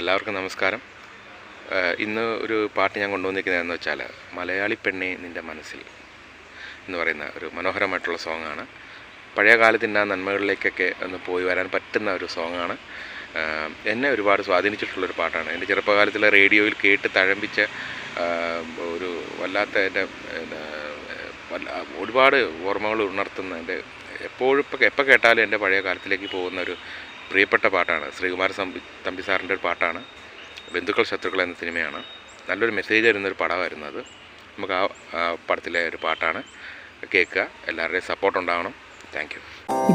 എല്ലാവർക്കും നമസ്കാരം. ഇന്ന് ഒരു പാട്ട് ഞാൻ കൊണ്ടുവന്നിരിക്കുന്നതെന്ന് വെച്ചാൽ മലയാളി പെണ്ണേ നിൻ്റെ മനസ്സിൽ എന്ന് പറയുന്ന ഒരു മനോഹരമായിട്ടുള്ള സോങ്ങാണ്. പഴയ കാലത്തിൻ്റെ ആ നന്മകളിലേക്കൊക്കെ ഒന്ന് പോയി വരാൻ പറ്റുന്ന ഒരു സോങ്ങാണ്. എന്നെ ഒരുപാട് സ്വാധീനിച്ചിട്ടുള്ളൊരു പാട്ടാണ്. എൻ്റെ ചെറുപ്പകാലത്തിലെ റേഡിയോയിൽ കേട്ട് തഴമ്പിച്ച ഒരു വല്ലാത്ത എൻ്റെ ഒരുപാട് ഓർമ്മകൾ ഉണർത്തുന്ന എൻ്റെ എപ്പോൾ കേട്ടാലും എൻ്റെ പഴയ കാലത്തിലേക്ക് പോകുന്ന ഒരു പ്രിയപ്പെട്ട പാട്ടാണ്. ശ്രീകുമാര തമ്പി സാറിൻ്റെ ഒരു പാട്ടാണ്. ബന്ധുക്കൾ ശത്രുക്കൾ എന്ന സിനിമയാണ്. നല്ലൊരു മെസ്സേജ് തരുന്നൊരു പടമായിരുന്നു അത്. നമുക്ക് ആ പടത്തിലെ ഒരു പാട്ടാണ് കേൾക്കുക. എല്ലാവരുടെയും സപ്പോർട്ട് ഉണ്ടാവണം. Thank you.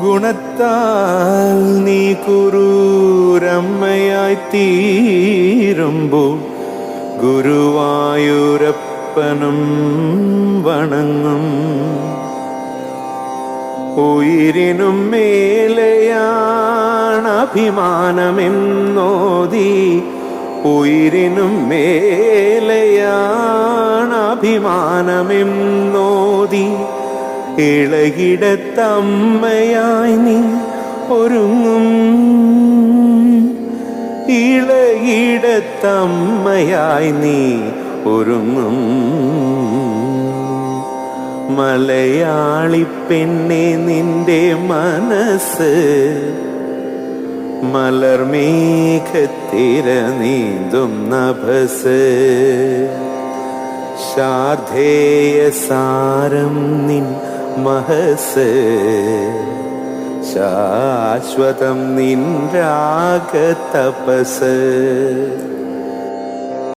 ഗുണത്താൽ നീ കുറൂരമ്മയായി തീരുമ്പോൾ ഗുരുവായൂരപ്പനും വണങ്ങും. ഉയിരിനും മേലെയാണഭിമാനമെന്നോതി, ഉയിരിനും മേലെയാണഭിമാനമെന്നോതി, ഇളകിടത്തമ്മയായി നീ ഒരുങ്ങും, ഇളകിടത്തമ്മയായി നീ ഒരുങ്ങും. മലയാളി പെണ്ണെ നിന്റെ മനസ്സ് മലർമേഘത്തിര നീന്തും നഭസ്, ശാർദ്ധേയ സാരം നിൻ മഹസ്, ശാശ്വതം നിൻ രാഗ തപസ്.